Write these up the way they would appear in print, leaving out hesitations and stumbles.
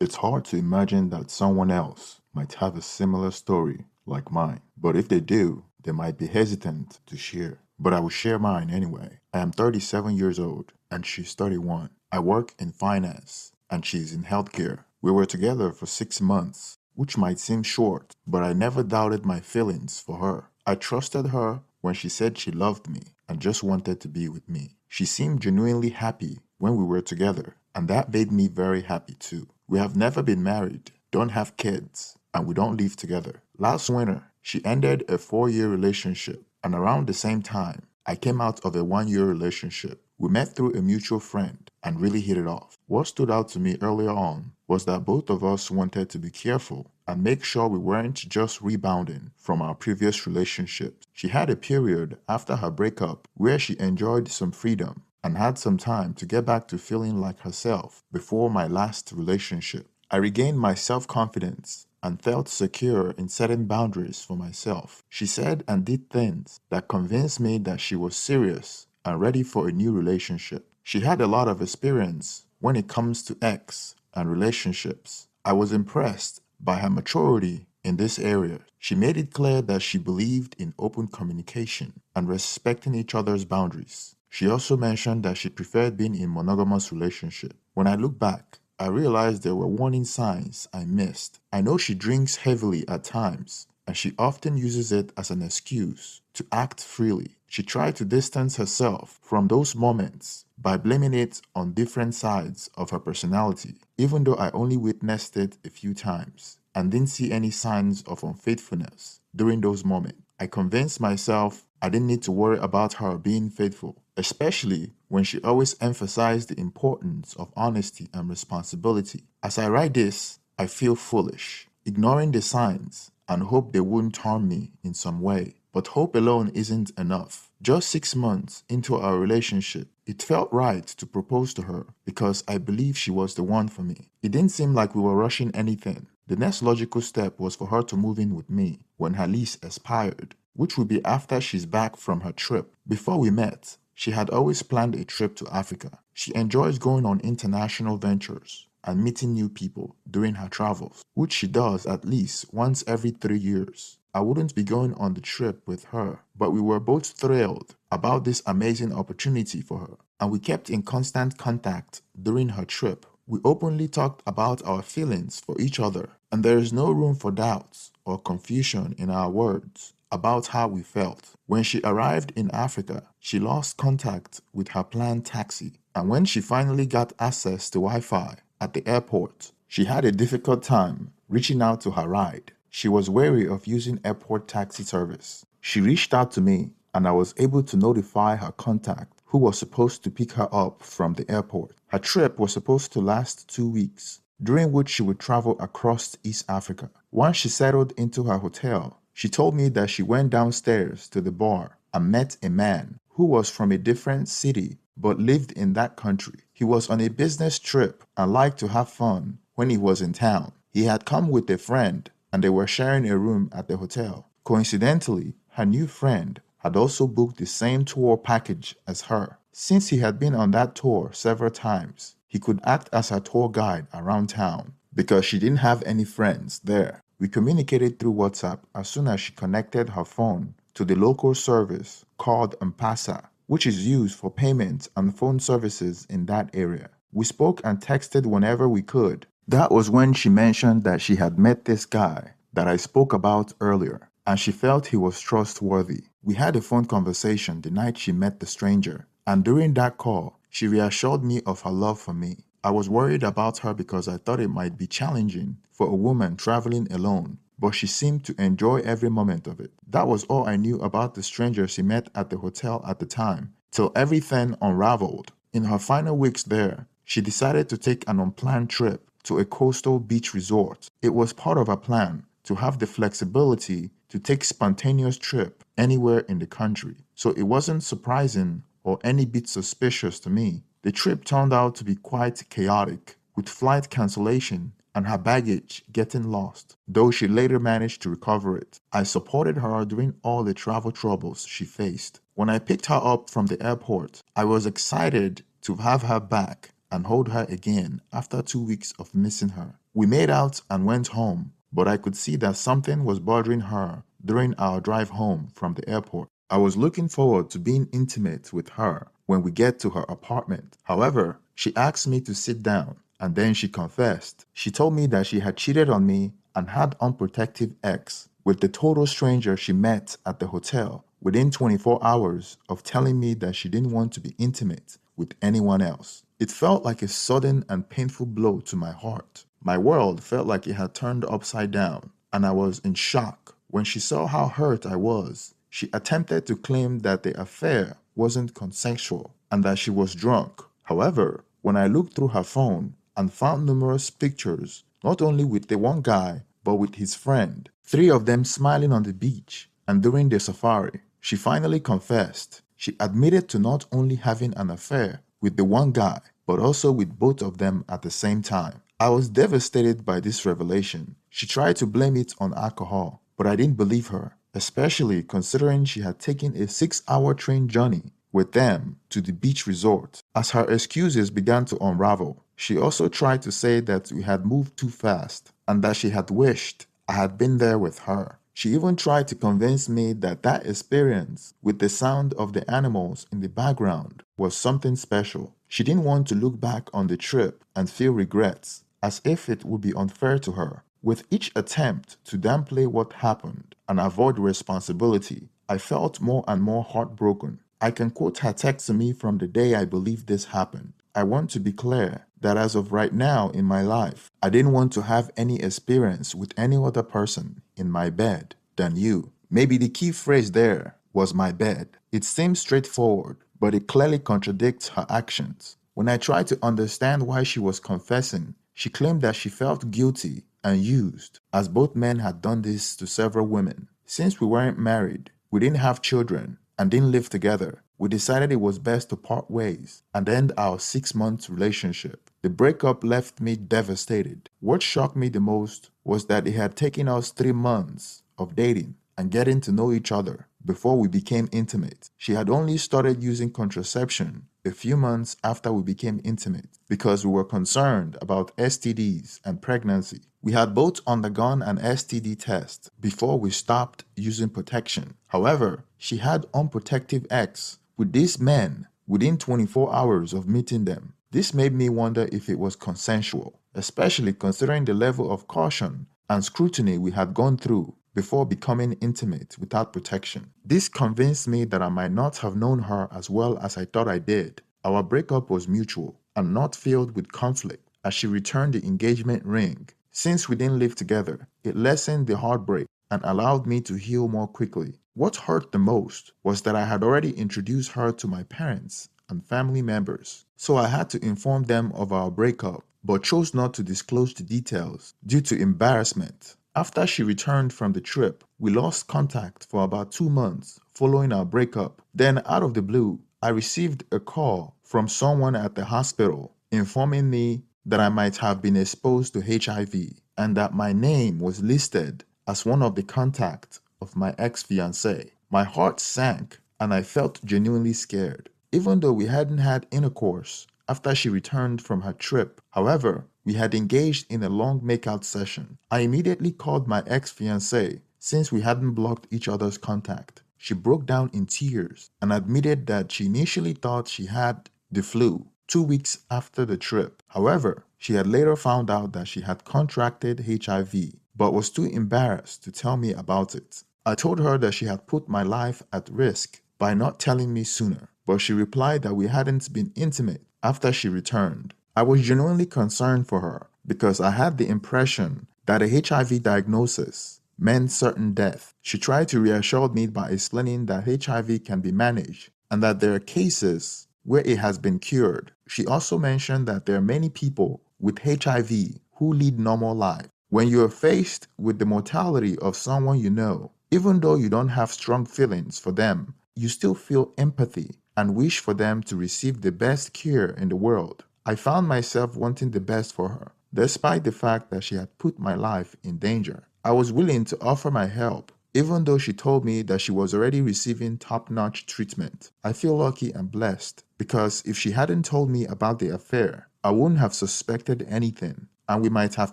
It's hard to imagine that someone else might have a similar story like mine, but if they do, they might be hesitant to share. But I will share mine anyway. I am 37 years old and she's 31. I work in finance and she's in healthcare. We were together for 6 months, which might seem short, but I never doubted my feelings for her. I trusted her when she said she loved me and just wanted to be with me. She seemed genuinely happy when we were together, and that made me very happy too. We have never been married, don't have kids, and we don't live together. Last winter, she ended a 4-year relationship, and around the same time, I came out of a 1-year relationship. We met through a mutual friend and really hit it off. What stood out to me earlier on was that both of us wanted to be careful and make sure we weren't just rebounding from our previous relationships. She had a period after her breakup where she enjoyed some freedom and had some time to get back to feeling like herself before my last relationship. I regained my self-confidence and felt secure in setting boundaries for myself. She said and did things that convinced me that she was serious and ready for a new relationship. She had a lot of experience when it comes to ex and relationships. I was impressed by her maturity in this area. She made it clear that she believed in open communication and respecting each other's boundaries. She also mentioned that she preferred being in monogamous relationship. When I look back, I realized there were warning signs I missed. I know she drinks heavily at times, and she often uses it as an excuse to act freely. She tried to distance herself from those moments by blaming it on different sides of her personality, even though I only witnessed it a few times and didn't see any signs of unfaithfulness during those moments. I convinced myself I didn't need to worry about her being faithful, especially when she always emphasized the importance of honesty and responsibility. As I write this, I feel foolish, ignoring the signs and hope they wouldn't harm me in some way. But hope alone isn't enough. Just 6 months into our relationship, it felt right to propose to her because I believed she was the one for me. It didn't seem like we were rushing anything. The next logical step was for her to move in with me when her lease expired, which would be after she's back from her trip. Before we met, she had always planned a trip to Africa. She enjoys going on international ventures and meeting new people during her travels, which she does at least once every 3 years. I wouldn't be going on the trip with her, but we were both thrilled about this amazing opportunity for her, and we kept in constant contact during her trip. We openly talked about our feelings for each other, and there is no room for doubts or confusion in our words about how we felt. When she arrived in Africa, she lost contact with her planned taxi, and when she finally got access to Wi-Fi at the airport, she had a difficult time reaching out to her ride. She was wary of using airport taxi service. She reached out to me, and I was able to notify her contact who was supposed to pick her up from the airport. Her trip was supposed to last 2 weeks, during which she would travel across East Africa. Once she settled into her hotel, she told me that she went downstairs to the bar and met a man who was from a different city but lived in that country. He was on a business trip and liked to have fun when he was in town. He had come with a friend and they were sharing a room at the hotel. Coincidentally, her new friend had also booked the same tour package as her. Since he had been on that tour several times, he could act as her tour guide around town because she didn't have any friends there. We communicated through WhatsApp as soon as she connected her phone to the local service called M-Pesa, which is used for payments and phone services in that area. We spoke and texted whenever we could. That was when she mentioned that she had met this guy that I spoke about earlier, and she felt he was trustworthy. We had a phone conversation the night she met the stranger, and during that call, she reassured me of her love for me. I was worried about her because I thought it might be challenging for a woman traveling alone, but she seemed to enjoy every moment of it. That was all I knew about the stranger she met at the hotel at the time, till everything unraveled. In her final weeks there, she decided to take an unplanned trip to a coastal beach resort. It was part of her plan to have the flexibility to take spontaneous trip anywhere in the country. So it wasn't surprising or any bit suspicious to me. The trip turned out to be quite chaotic, with flight cancellation and her baggage getting lost, though she later managed to recover it. I supported her during all the travel troubles she faced. When I picked her up from the airport, I was excited to have her back and hold her again after 2 weeks of missing her. We made out and went home, but I could see that something was bothering her during our drive home from the airport. I was looking forward to being intimate with her when we get to her apartment. However, she asked me to sit down, and then she confessed. She told me that she had cheated on me and had unprotected ex with the total stranger she met at the hotel within 24 hours of telling me that she didn't want to be intimate with anyone else. It felt like a sudden and painful blow to my heart. My world felt like it had turned upside down, and I was in shock. When she saw how hurt I was, she attempted to claim that the affair wasn't consensual and that she was drunk. However, when I looked through her phone and found numerous pictures, not only with the one guy, but with his friend, 3 of them smiling on the beach and during the safari, she finally confessed. She admitted to not only having an affair with the one guy, but also with both of them at the same time. I was devastated by this revelation. She tried to blame it on alcohol, but I didn't believe her, especially considering she had taken a 6-hour train journey with them to the beach resort. As her excuses began to unravel, she also tried to say that we had moved too fast and that she had wished I had been there with her. She even tried to convince me that that experience with the sound of the animals in the background was something special. She didn't want to look back on the trip and feel regrets, as if it would be unfair to her. With each attempt to downplay what happened and avoid responsibility, I felt more and more heartbroken. I can quote her text to me from the day I believed this happened. I want to be clear that as of right now in my life, I didn't want to have any experience with any other person in my bed than you. Maybe the key phrase there was my bed. It seems straightforward, but it clearly contradicts her actions. When I tried to understand why she was confessing, she claimed that she felt guilty and used, as both men had done this to several women. Since we weren't married, we didn't have children, and didn't live together, we decided it was best to part ways and end our 6-month relationship. The breakup left me devastated. What shocked me the most was that it had taken us 3 months of dating and getting to know each other before we became intimate. She had only started using contraception a few months after we became intimate because we were concerned about STDs and pregnancy. We had both undergone an STD test before we stopped using protection. However, she had unprotected ex with these men within 24 hours of meeting them. This made me wonder if it was consensual, especially considering the level of caution and scrutiny we had gone through before becoming intimate without protection. This convinced me that I might not have known her as well as I thought I did. Our breakup was mutual and not filled with conflict as she returned the engagement ring. Since we didn't live together, it lessened the heartbreak and allowed me to heal more quickly. What hurt the most was that I had already introduced her to my parents and family members, so I had to inform them of our breakup, but chose not to disclose the details due to embarrassment. After she returned from the trip, we lost contact for about 2 months following our breakup. Then, out of the blue, I received a call from someone at the hospital informing me that I might have been exposed to HIV and that my name was listed as one of the contacts of my ex-fiancée. My heart sank and I felt genuinely scared, even though we hadn't had intercourse after she returned from her trip. However, we had engaged in a long makeout session. I immediately called my ex-fiancée since we hadn't blocked each other's contact. She broke down in tears and admitted that she initially thought she had the flu 2 weeks after the trip. However, she had later found out that she had contracted HIV, but was too embarrassed to tell me about it. I told her that she had put my life at risk by not telling me sooner, but she replied that we hadn't been intimate after she returned. I was genuinely concerned for her because I had the impression that a HIV diagnosis meant certain death. She tried to reassure me by explaining that HIV can be managed and that there are cases where it has been cured. She also mentioned that there are many people with HIV who lead normal lives. When you are faced with the mortality of someone you know, even though you don't have strong feelings for them, you still feel empathy and wish for them to receive the best cure in the world. I found myself wanting the best for her, despite the fact that she had put my life in danger. I was willing to offer my help, even though she told me that she was already receiving top-notch treatment. I feel lucky and blessed because if she hadn't told me about the affair, I wouldn't have suspected anything, and we might have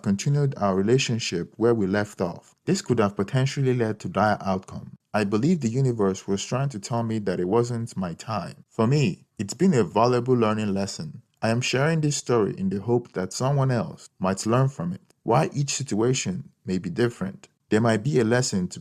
continued our relationship where we left off. This could have potentially led to dire outcome. I believe the universe was trying to tell me that it wasn't my time. For me, it's been a valuable learning lesson. I am sharing this story in the hope that someone else might learn from it. While each situation may be different, there might be a lesson to be